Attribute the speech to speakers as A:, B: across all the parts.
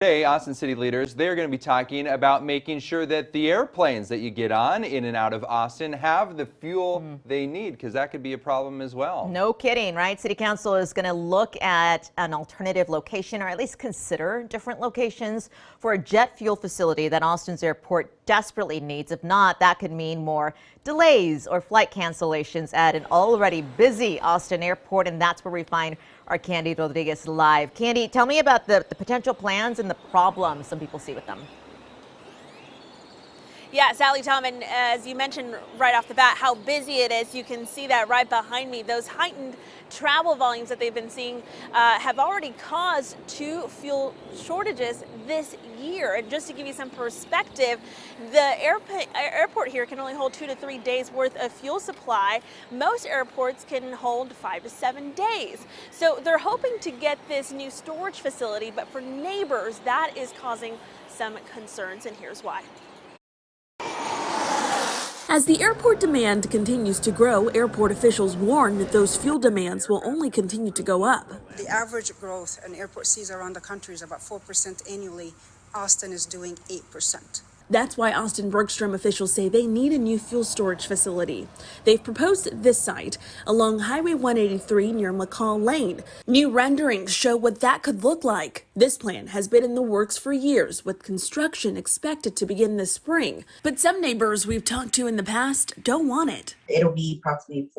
A: Today, Austin City leaders, they're going to be talking about making sure that the airplanes that you get on in and out of Austin have the fuel they need, because that could be a problem as well.
B: No kidding, right? City Council is going to look at an alternative location, or at least consider different locations for a jet fuel facility that Austin's airport desperately needs. If not, that could mean more delays or flight cancellations at an already busy Austin airport, and that's where we find our Candy Rodriguez live. Candy, tell me about the potential plans and the problems some people see with them.
C: Yeah, Sally, Tom, and as you mentioned right off the bat, how busy it is. You can see that right behind me. Those heightened travel volumes that they've been seeing have already caused 2 fuel shortages this year. And just to give you some perspective, the airport here can only hold 2 to 3 days worth of fuel supply. Most airports can hold 5 to 7 days. So they're hoping to get this new storage facility, but for neighbors, that is causing some concerns, and here's why.
D: As the airport demand continues to grow, airport officials warn that those fuel demands will only continue to go up.
E: The average growth an airport sees around the country is about 4% annually. Austin is doing 8%.
D: That's why Austin Bergstrom officials say they need a new fuel storage facility. They've proposed this site along Highway 183 near McCall Lane. New renderings show what that could look like. This plan has been in the works for years, with construction expected to begin this spring. But some neighbors we've talked to in the past don't want it.
F: It'll be approximately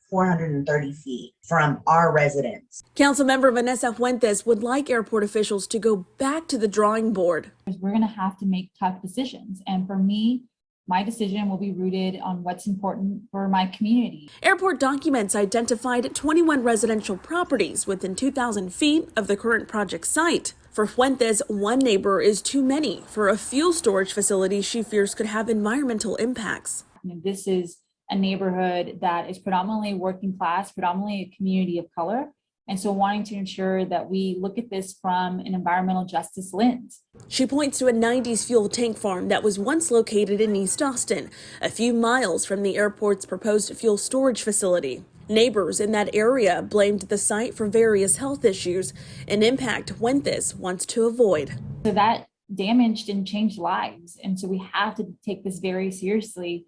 F: 430 feet from our residence.
D: Councilmember Vanessa Fuentes would like airport officials to go back to the drawing board.
G: We're going to have to make tough decisions. And for me, my decision will be rooted on what's important for my community.
D: Airport documents identified 21 residential properties within 2,000 feet of the current project site. For Fuentes, one neighbor is too many for a fuel storage facility she fears could have environmental impacts.
G: This is a neighborhood that is predominantly working class, predominantly a community of color. And so wanting to ensure that we look at this from an environmental justice lens.
D: She points to a 90s fuel tank farm that was once located in East Austin, a few miles from the airport's proposed fuel storage facility. Neighbors in that area blamed the site for various health issues, an impact Fuentes wants to avoid.
G: So that damaged and changed lives. And so we have to take this very seriously.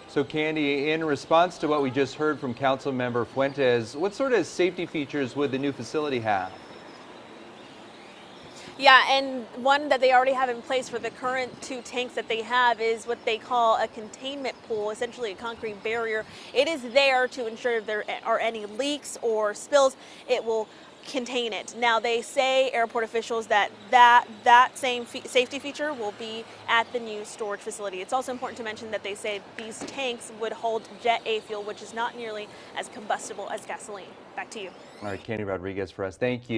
A: So Candy, in response to what we just heard from Councilmember Fuentes, what sort of safety features would the new facility have?
C: Yeah, and one that they already have in place for the current 2 tanks that they have is what they call a containment pool, essentially a concrete barrier. It is there to ensure if there are any leaks or spills, it will contain it. Now, they say, airport officials, that same safety feature will be at the new storage facility. It's also important to mention that they say these tanks would hold Jet A fuel, which is not nearly as combustible as gasoline. Back to you.
A: All right, Candy Rodriguez for us. Thank you.